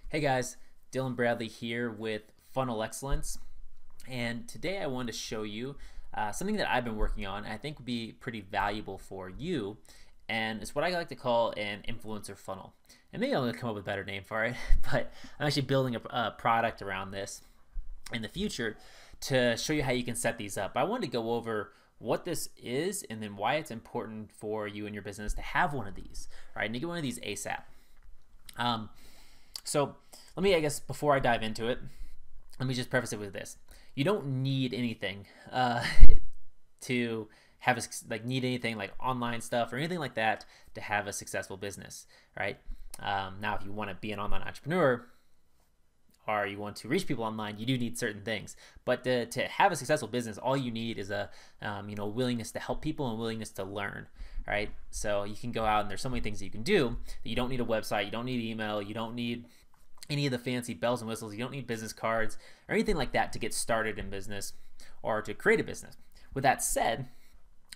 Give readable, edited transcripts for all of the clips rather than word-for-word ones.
Hey guys, Dylan Bradley here with Funnel Excellence, and today I wanted to show you something that I've been working on and I think would be pretty valuable for you, and it's what I like to call an influencer funnel. And maybe I'm going to come up with a better name for it, but I'm actually building a product around this in the future to show you how you can set these up. I wanted to go over what this is and then why it's important for you and your business to have one of these, right? And to get one of these ASAP. So let me, I guess, before I dive into it, let me just preface it with this: you don't need anything to have need anything like online stuff or anything like that to have a successful business, right? Now, if you want to be an online entrepreneur or you want to reach people online, you do need certain things. But to have a successful business, all you need is a willingness to help people and willingness to learn, right? So you can go out and there's so many things that you can do that you don't need a website, you don't need email, you don't need any of the fancy bells and whistles, you don't need business cards or anything like that to get started in business or to create a business. With that said,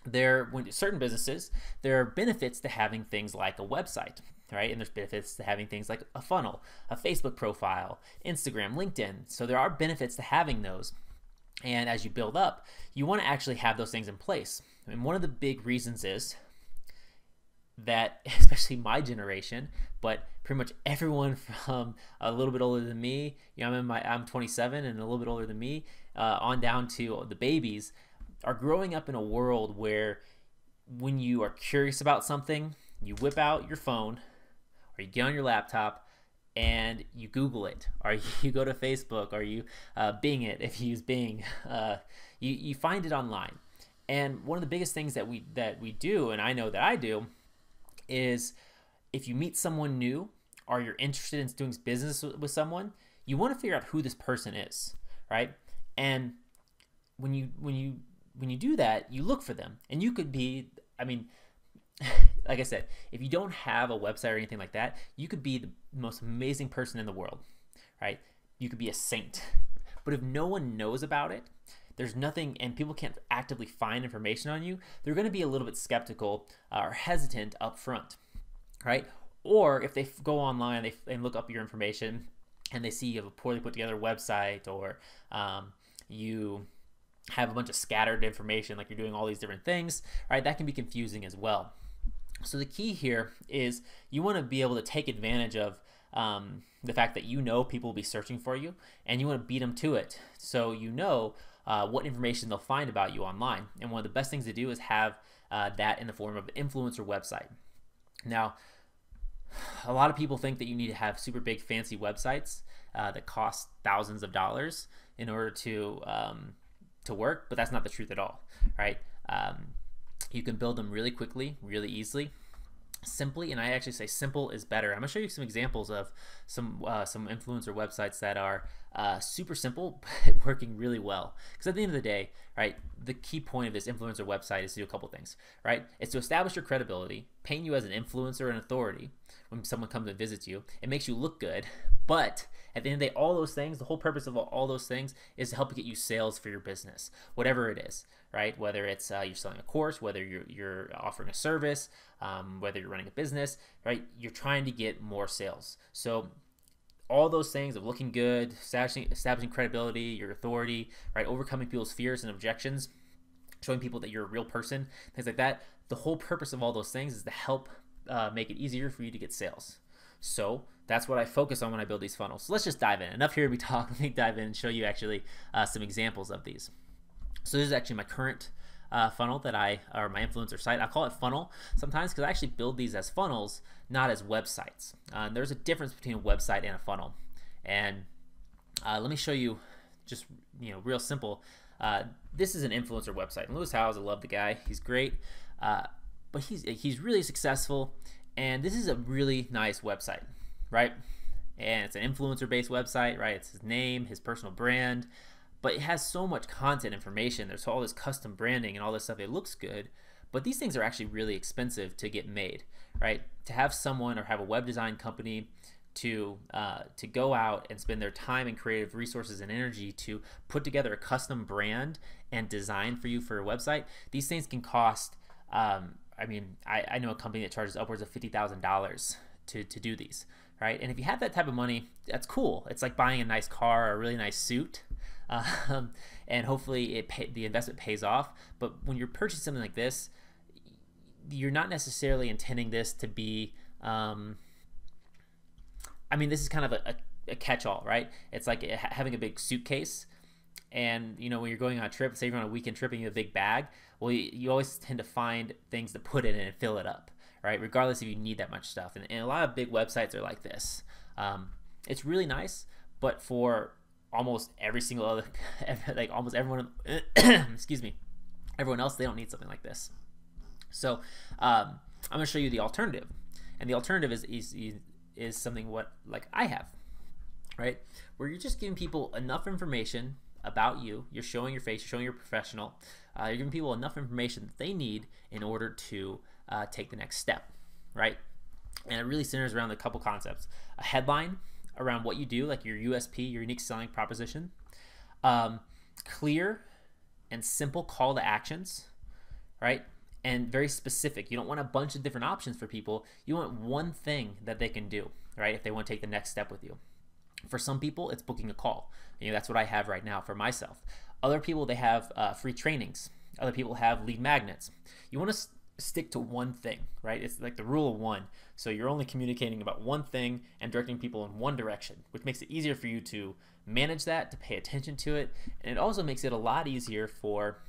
when certain businesses, there are benefits to having things like a website, right? And there's benefits to having things like a funnel, a Facebook profile, Instagram, LinkedIn. So there are benefits to having those. And as you build up, you want to actually have those things in place. And one of the big reasons is that, especially my generation, but pretty much everyone from a little bit older than me, I'm 27 and a little bit older than me, on down to the babies, are growing up in a world where when you are curious about something, you whip out your phone or you get on your laptop and you Google it, or you go to Facebook, or you Bing it if you use Bing. You find it online. And one of the biggest things that we do, and I know that I do, is if you meet someone new or you're interested in doing business with someone, you want to figure out who this person is, right? And when you do that, you look for them, and you could be, like I said, if you don't have a website or anything like that, you could be the most amazing person in the world, right? You could be a saint. But if no one knows about it, there's nothing, and people can't actively find information on you, they're going to be a little bit skeptical or hesitant up front, right? Or if they go online and look up your information and they see you have a poorly put together website, or you have a bunch of scattered information, like you're doing all these different things, right? That can be confusing as well. So the key here is you want to be able to take advantage of the fact that people will be searching for you, and you want to beat them to it. So what information they'll find about you online. And one of the best things to do is have that in the form of an influencer website. Now, a lot of people think that you need to have super big fancy websites that cost thousands of dollars in order to work, but that's not the truth at all, right? You can build them really quickly, really easily, simply, and I actually say simple is better. I'm gonna show you some examples of some influencer websites that are super simple but working really well. Because at the end of the day, right, the key point of this influencer website is to do a couple things, right? It's to establish your credibility, paint you as an influencer and authority when someone comes and visits you. It makes you look good, but at the end of the day, all those things, the whole purpose of all those things is to help get you sales for your business, whatever it is, right? Whether it's you're selling a course, whether you're offering a service, whether you're running a business, right? You're trying to get more sales. So all those things of looking good, establishing credibility, your authority, right? Overcoming people's fears and objections, showing people that you're a real person, things like that. The whole purpose of all those things is to help make it easier for you to get sales. So that's what I focus on when I build these funnels. So let's just dive in. Enough here to be talking. Let me dive in and show you actually some examples of these. So this is actually my current funnel or my influencer site. I call it funnel sometimes because I actually build these as funnels, not as websites. There's a difference between a website and a funnel. And let me show you just, real simple. This is an influencer website. And Lewis Howes, I love the guy. He's great. But he's really successful. And this is a really nice website, right? And it's an influencer-based website, right? It's his name, his personal brand. But it has so much content information. There's all this custom branding and all this stuff. It looks good, but these things are actually really expensive to get made, right? To have someone or have a web design company to go out and spend their time and creative resources and energy to put together a custom brand and design for you for a website, these things can cost. I know a company that charges upwards of $50,000 to do these, right? And if you have that type of money, that's cool. It's like buying a nice car or a really nice suit. And hopefully the investment pays off. But when you're purchasing something like this, you're not necessarily intending this to be, this is kind of a catch-all, right? It's like having a big suitcase. And, when you're going on a trip, say you're on a weekend trip and you have a big bag, well, you always tend to find things to put in it and fill it up, right? Regardless if you need that much stuff. And a lot of big websites are like this. It's really nice, but for almost every single other, like almost everyone, excuse me, everyone else, they don't need something like this. So I'm going to show you the alternative. And the alternative is something like I have, right? Where you're just giving people enough information about you. You're showing your face, you're showing you're professional. You're giving people enough information that they need in order to take the next step, right? And it really centers around a couple concepts. A headline around what you do, like your USP, your unique selling proposition. Clear and simple call to actions, right? And very specific. You don't want a bunch of different options for people. You want one thing that they can do, right? If they want to take the next step with you. For some people, it's booking a call. That's what I have right now for myself. Other people, they have free trainings. Other people have lead magnets. You want to stick to one thing, right? It's like the rule of one. So you're only communicating about one thing and directing people in one direction, which makes it easier for you to manage that, to pay attention to it. And it also makes it a lot easier for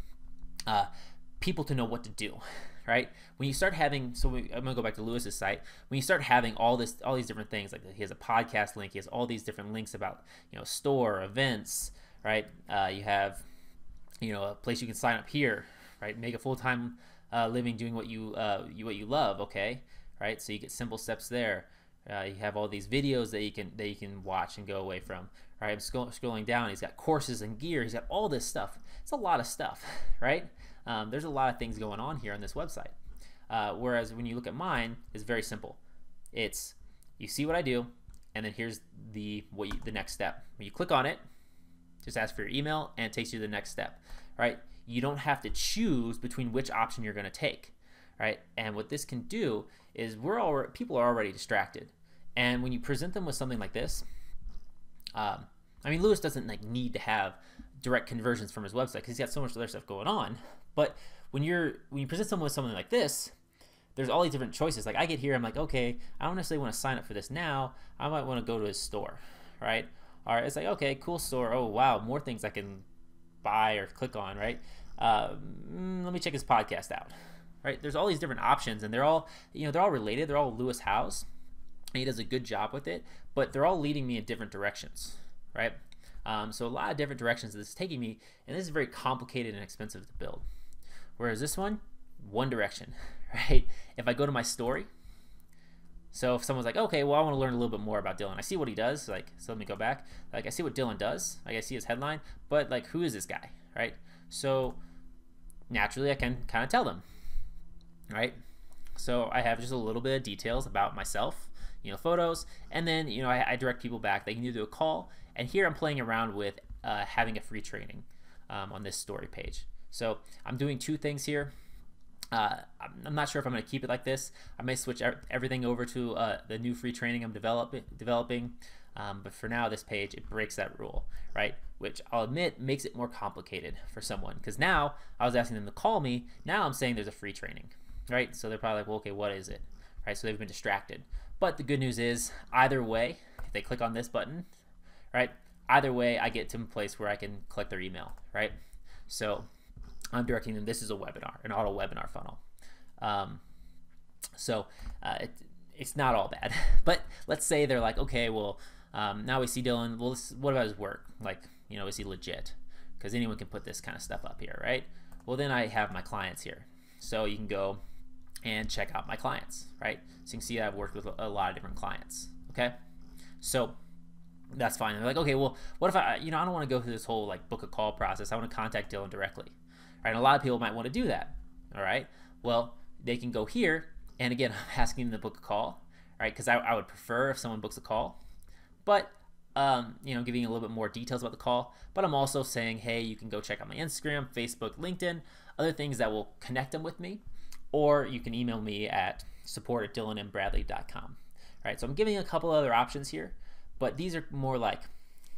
people to know what to do, right? When you start having, I'm gonna go back to Lewis's site. When you start having all these different things, like he has a podcast link, he has all these different links about store, events, right? You have a place you can sign up here, right? Make a full-time living doing what you love, okay, right? So you get simple steps there. You have all these videos that you can watch and go away from. Right? I'm scrolling down. He's got courses and gear. He's got all this stuff. It's a lot of stuff, right? There's a lot of things going on here on this website. Whereas when you look at mine, it's very simple. It's you see what I do, and then here's the next step. When you click on it, just ask for your email, and it takes you to the next step, right? You don't have to choose between which option you're going to take, right? And what this can do is people are already distracted, and when you present them with something like this, Lewis doesn't need to have direct conversions from his website because he's got so much other stuff going on. But when you present someone with something like this, there's all these different choices. Like I get here, I'm like, okay, I don't necessarily want to sign up for this now. I might want to go to his store, right? All right, it's like, okay, cool store. Oh wow, more things I can buy or click on, right? Let me check his podcast out, right? There's all these different options, and they're all related. They're all Lewis Howes. He does a good job with it, but they're all leading me in different directions, right? So a lot of different directions this is taking me, and this is very complicated and expensive to build. Whereas this one direction, right? If I go to my story, so if someone's like, okay, well, I want to learn a little bit more about Dylan. I see what he does, so let me go back. Like I see what Dylan does, I see his headline, but who is this guy, right? So naturally, I can kind of tell them, right? So I have just a little bit of details about myself, photos, and then I direct people back. They can either do a call, and here I'm playing around with having a free training on this story page. So I'm doing two things here. I'm not sure if I'm going to keep it like this. I may switch everything over to the new free training I'm developing. But for now, this page, it breaks that rule, right? Which I'll admit makes it more complicated for someone, because now I was asking them to call me. Now I'm saying there's a free training, right? So they're probably like, well, okay, what is it? Right? So they've been distracted. But the good news is, either way, if they click on this button, right? Either way, I get to a place where I can collect their email, right? So I'm directing them. This is a webinar, an auto webinar funnel. It's not all bad. But let's say they're like, okay, well, now we see Dylan. Well, what about his work? Is he legit? Because anyone can put this kind of stuff up here, right? Well, then I have my clients here. So you can go and check out my clients, right? So you can see I've worked with a lot of different clients, okay? So that's fine. And they're like, okay, well, what if I don't want to go through this whole book a call process. I want to contact Dylan directly, right? And a lot of people might want to do that, all right? Well, they can go here, and again, I'm asking them to book a call, right? Because I would prefer if someone books a call, but giving a little bit more details about the call. But I'm also saying, hey, you can go check out my Instagram, Facebook, LinkedIn, other things that will connect them with me, or you can email me at support@dylanmbradley.com, right? So I'm giving you a couple other options here, but these are more like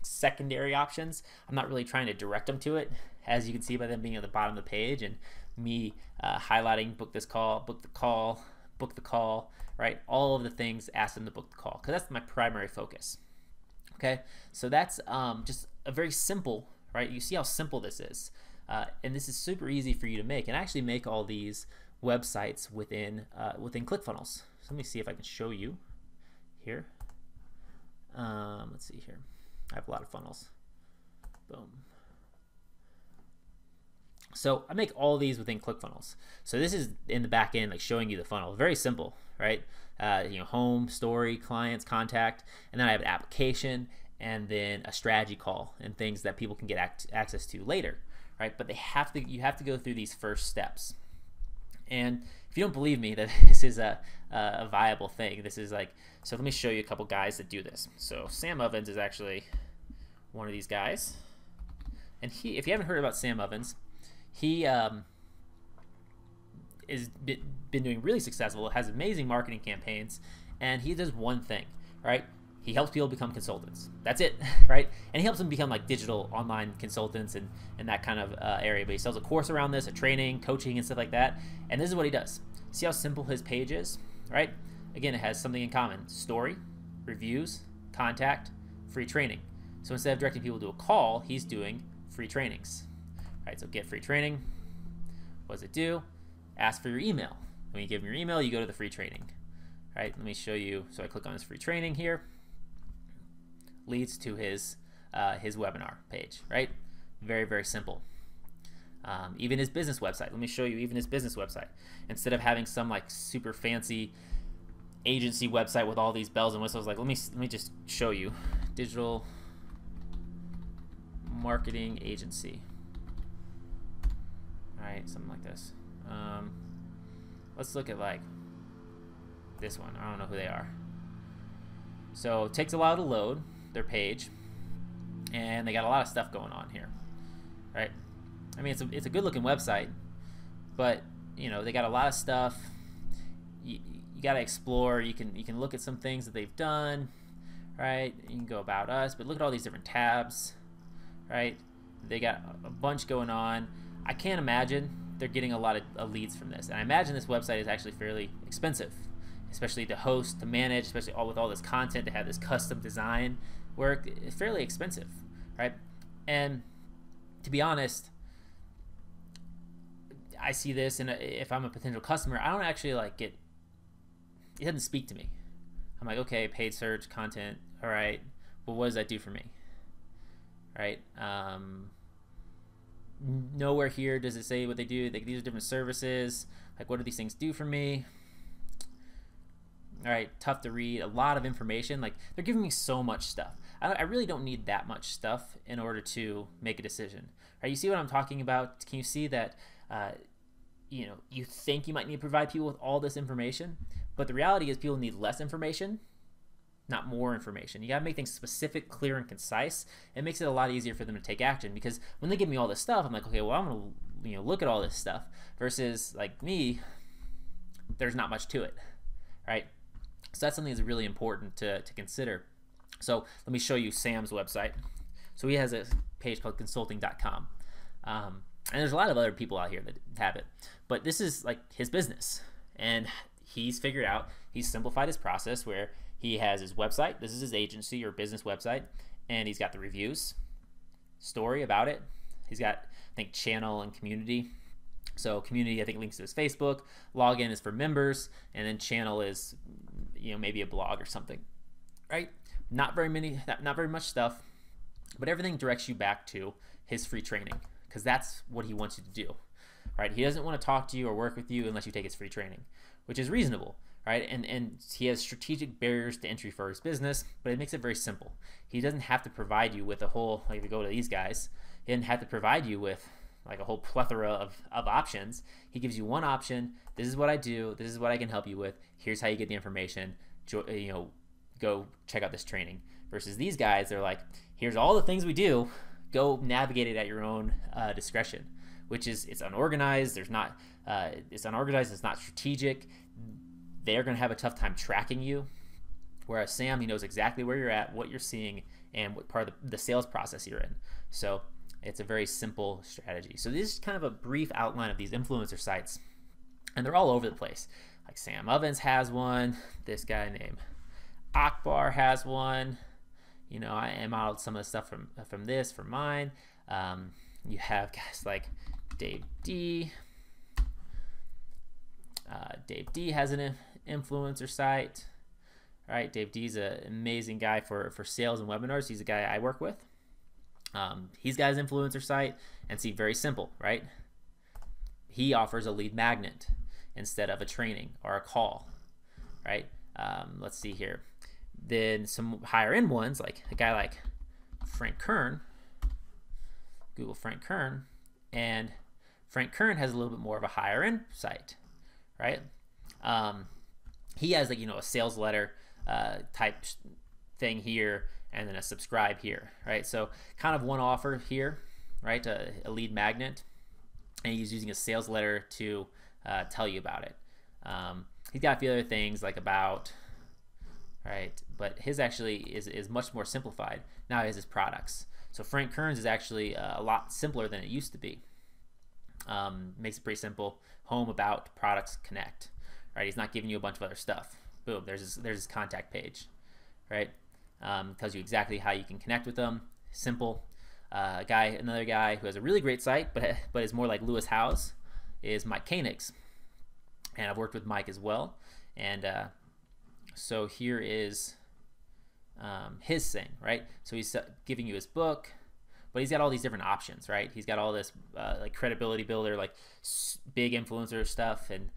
secondary options. I'm not really trying to direct them to it, as you can see by them being at the bottom of the page and me highlighting book this call, book the call, book the call, right? All of the things, ask them to book the call, because that's my primary focus. Okay, so that's just a very simple, right? You see how simple this is, and this is super easy for you to make, and I actually make all these websites within ClickFunnels. So let me see if I can show you here. Let's see here. I have a lot of funnels. Boom. So I make all these within ClickFunnels. So this is in the back end, like showing you the funnel. Very simple, right? Home, story, clients, contact, and then I have an application, and then a strategy call and things that people can get access to later, right? But you have to go through these first steps. And if you don't believe me that this is a viable thing, this is like, so let me show you a couple guys that do this. So Sam Ovens is actually one of these guys, and if you haven't heard about Sam Ovens, he is been doing really successful, has amazing marketing campaigns, and he does one thing, right? He helps people become consultants. That's it, right? And he helps them become like digital online consultants and that kind of area. But he sells a course around this, a training, coaching, and stuff like that. And this is what he does. See how simple his page is, right? Again, it has something in common: story, reviews, contact, free training. So instead of directing people to a call, he's doing free trainings. All right, so get free training. What does it do? Ask for your email. When you give them your email, you go to the free training. All right, let me show you. So I click on his free training here. Leads to his webinar page, right? Very, very simple. Even his business website. Let me show you even his business website. Instead of having some like super fancy agency website with all these bells and whistles, like let me just show you. Digital marketing agency. All right, something like this. Let's look at like this one. I don't know who they are. So it takes a while to load their page, and they got a lot of stuff going on here, right? I mean, it's a good looking website, but they got a lot of stuff. You got to explore. You can look at some things that they've done, right? You can go about us, but look at all these different tabs, right? They got a bunch going on. I can't imagine they're getting a lot of leads from this, and I imagine this website is actually fairly expensive, especially to host, to manage, especially with all this content, to have this custom design work. It's fairly expensive, right? And to be honest, I see this, and if I'm a potential customer, I don't actually like it doesn't speak to me. I'm like, okay, paid search, content, all right, but what does that do for me, right? Nowhere here does it say what they do. Like, these are different services. Like, what do these things do for me? All right, tough to read, a lot of information. Like, they're giving me so much stuff. I really don't need that much stuff in order to make a decision. Right? You see what I'm talking about? Can you see that? You think you might need to provide people with all this information, but the reality is people need less information, not more information. You gotta make things specific, clear, and concise. It makes it a lot easier for them to take action, because when they give me all this stuff, I'm like, okay, well, I'm gonna look at all this stuff. Versus like me, there's not much to it, right? So that's something that's really important to consider. So let me show you Sam's website. So he has a page called consulting.com. And there's a lot of other people out here that have it. But this is like his business. And he's simplified his process where he has his website. This is his agency or business website. And he's got the reviews, story about it. He's got, I think, channel and community. So community, I think, links to his Facebook. Login is for members. And then channel is, maybe a blog or something, right? Not very much stuff, but everything directs you back to his free training, because that's what he wants you to do, right? He doesn't want to talk to you or work with you unless you take his free training, which is reasonable, right? And he has strategic barriers to entry for his business, but it makes it very simple. He doesn't have to provide you with a whole, like if you go to these guys, he doesn't have to provide you with like a whole plethora of options. He gives you one option. This is what I do. This is what I can help you with. Here's how you get the information. Go check out this training. Versus these guys, they're like, here's all the things we do. Go navigate it at your own discretion, which is, it's unorganized. It's unorganized. It's not strategic. They're going to have a tough time tracking you, Whereas Sam, he knows exactly where you're at, what you're seeing, and what part of the sales process you're in. So it's a very simple strategy. So this is kind of a brief outline of these influencer sites, and they're all over the place. Like Sam Ovens has one. This guy named Akbar has one. You know, I modeled some of the stuff from this for mine. You have guys like Dave D. Dave D has an influencer site. All right, Dave D's an amazing guy for sales and webinars. He's a guy I work with. He's got his influencer site, and see, very simple, right? He offers a lead magnet instead of a training or a call, right? Let's see here. Then some higher end ones, like a guy like Frank Kern. Google Frank Kern, and Frank Kern has a little bit more of a higher end site, right? He has, like, you know, a sales letter type thing here, and then a subscribe here, right? So kind of one offer here, right? A lead magnet, and he's using a sales letter to tell you about it. He's got a few other things like about, right? But his actually is much more simplified. Now he has his products. So Frank Kern's is actually a lot simpler than it used to be. Makes it pretty simple. Home, about, products, connect. Right? He's not giving you a bunch of other stuff. Boom. There's his contact page. Right? Tells you exactly how you can connect with them. Simple. Another guy who has a really great site, but is more like Lewis Howes, is Mike Koenigs, and I've worked with Mike as well. And so here is his thing, right? So he's giving you his book, but he's got all these different options, right? He's got all this like credibility builder, like big influencer stuff, and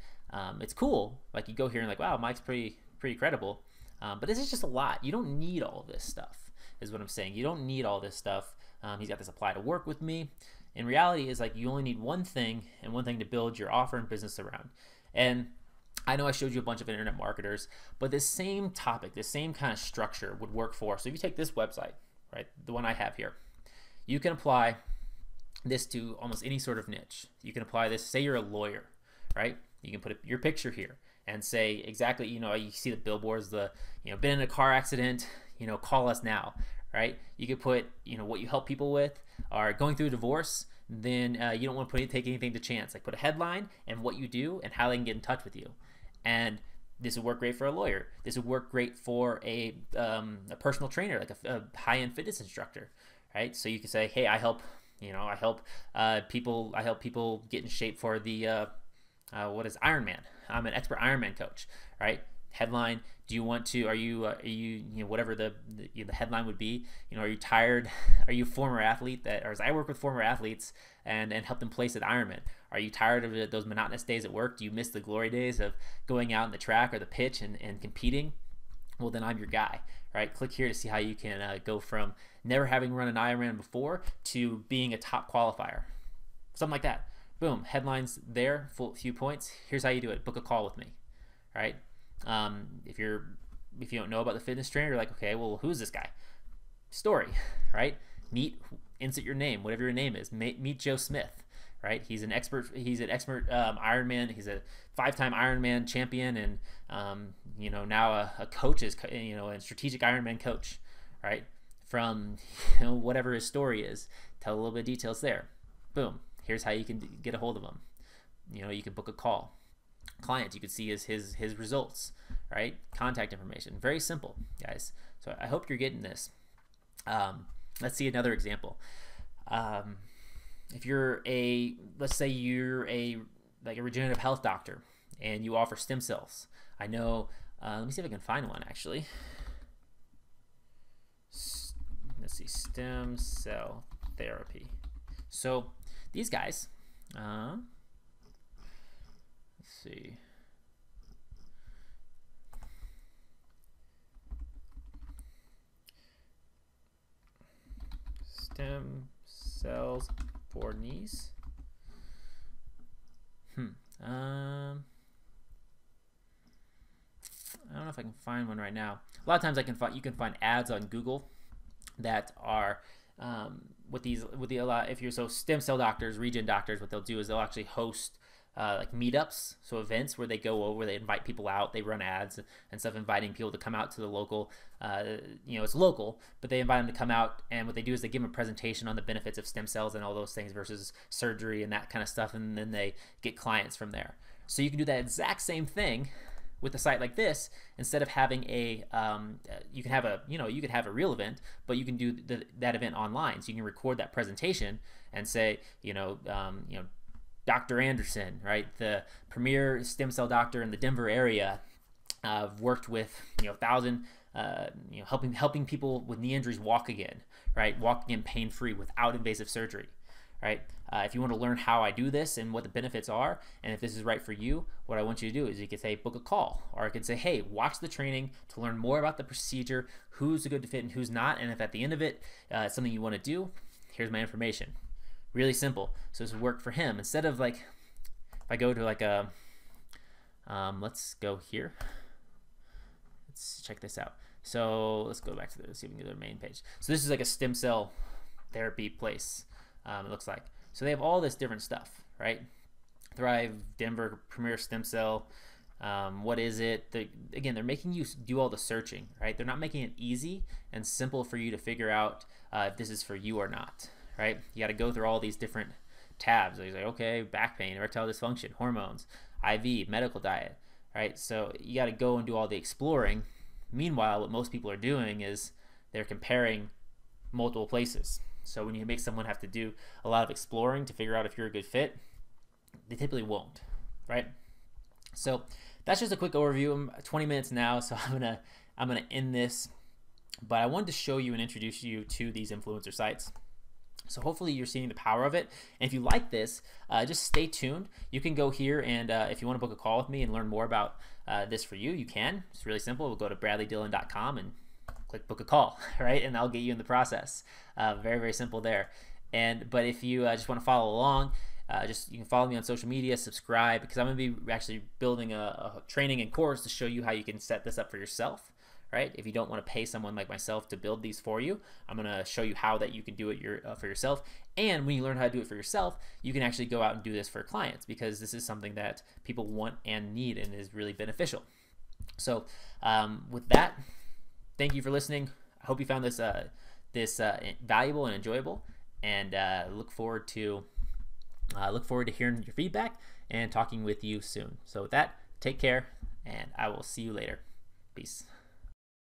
it's cool. Like you go here and like, wow, Mike's pretty credible, but this is just a lot. You don't need all this stuff, is what I'm saying. You don't need all this stuff. He's got this apply to work with me. In reality, is like you only need one thing, and one thing to build your offer and business around. And I know I showed you a bunch of internet marketers, but this same topic, this same kind of structure would work for. So if you take this website, right, the one I have here, you can apply this to almost any sort of niche. You can apply this, say you're a lawyer, right? You can put your picture here and say exactly, you know, you see the billboards, been in a car accident, call us now, right? You could put, what you help people with, or going through a divorce, then you don't want to take anything to chance. Like put a headline and what you do and how they can get in touch with you. And this would work great for a lawyer. This would work great for a personal trainer, like a high-end fitness instructor, right? So you can say, hey, I help people get in shape for the what is Ironman. I'm an expert Ironman coach, right? Headline: do you want to? Are you whatever the headline would be? Are you tired? Are you a former athlete or as I work with former athletes and help them place at Ironman? Are you tired of those monotonous days at work? Do you miss the glory days of going out in the track or the pitch and competing? Well, then I'm your guy, right? Click here to see how you can go from never having run an Ironman before to being a top qualifier, something like that. Boom, headlines there, few points. Here's how you do it. Book a call with me, right? If you don't know about the fitness trainer, you're like, okay, well, who's this guy? Story, right? Insert your name, whatever your name is. Meet Joe Smith, right? He's an expert Ironman. He's a 5-time Ironman champion, and now a coach is a strategic Ironman coach, right? From whatever his story is, tell a little bit of details there. Boom. Here's how you can get a hold of him. You can book a call. Client, you can see his results, right? Contact information. Very simple, guys. So I hope you're getting this. Let's see another example. If you're let's say you're a regenerative health doctor and you offer stem cells. I know, let me see if I can find one actually. Let's see, stem cell therapy. So these guys, let's see. Stem cells for knees. I don't know if I can find one right now. A lot of times you can find ads on Google that are if you're stem cell doctors, regen doctors, what they'll do is they'll actually host like meetups, so events where they go over, they invite people out, they run ads and stuff, inviting people to come out to the local, it's local, but they invite them to come out, and what they do is they give them a presentation on the benefits of stem cells and all those things versus surgery and that kind of stuff, and then they get clients from there. So you can do that exact same thing with a site like this. Instead of having a you can have a you could have a real event, but you can do that event online. So you can record that presentation and say Dr. Anderson, right, the premier stem cell doctor in the Denver area, worked with 1,000 helping people with knee injuries walk again, right, walk again pain free without invasive surgery. Right? If you want to learn how I do this and what the benefits are, and if this is right for you, what I want you to do is you could say book a call, or I could say, hey, watch the training to learn more about the procedure, who's a good fit and who's not, and if at the end of it it's something you want to do, here's my information. Really simple. So this would work for him. Instead of like, if I go to like a, let's go here. Let's check this out. So let's go back to let's see if we can go to their main page. So this is like a stem cell therapy place. It looks like. So they have all this different stuff, right? Thrive, Denver, Premier Stem Cell. What is it? Again, they're making you do all the searching, right? They're not making it easy and simple for you to figure out if this is for you or not, right? You got to go through all these different tabs. He's like, okay, back pain, erectile dysfunction, hormones, IV, medical diet, right? So you got to go and do all the exploring. Meanwhile, what most people are doing is they're comparing multiple places. So when you make someone have to do a lot of exploring to figure out if you're a good fit, they typically won't, right? So that's just a quick overview. I'm 20 minutes now, so I'm gonna end this. But I wanted to show you and introduce you to these influencer sites. So hopefully you're seeing the power of it. And if you like this, just stay tuned. You can go here and if you want to book a call with me and learn more about this for you, you can. It's really simple. We'll go to bradleydillon.com and click book a call, right? And I'll get you in the process. Very, very simple there. But if you just want to follow along, you can follow me on social media, subscribe, because I'm going to be actually building a training and course to show you how you can set this up for yourself, right? If you don't want to pay someone like myself to build these for you, I'm going to show you how that you can do it for yourself. And when you learn how to do it for yourself, you can actually go out and do this for clients, because this is something that people want and need and is really beneficial. So with that, thank you for listening. I hope you found this valuable and enjoyable, and look forward to hearing your feedback and talking with you soon. So with that, take care, and I will see you later. Peace.